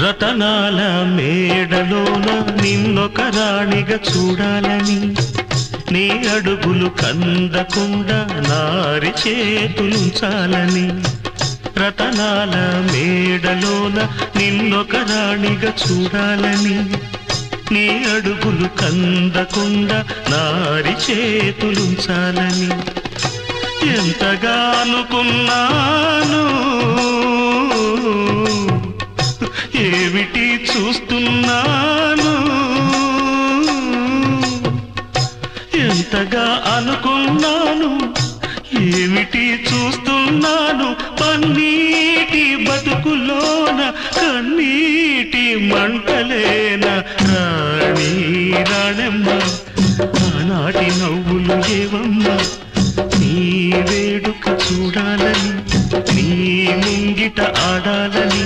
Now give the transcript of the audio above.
రతనాల మేడలోన నిన్నొక రాణిగా చూడాలని, నీ అడుగులు కందకుండా నారి చేతులుంచాలని. రతనాల మేడలోన నిన్నొక రాణిగా చూడాలని, నీ అడుగులు కందకుండా నారి చేతులుంచాలని ఎంతగా అనుకున్నాను. ఏమిటి చూస్తున్నాను, ఎంతగా అనుకున్నాను, ఏమిటి చూస్తున్నాను. పన్నీటి బతుకులోన కన్నీటి మంటలేన రాణి రాణమ్మ, ఆనాటి నవ్వులు ఏవమ్మ. నీ వేడుక చూడాలని, నీ ముంగిట ఆడాలని,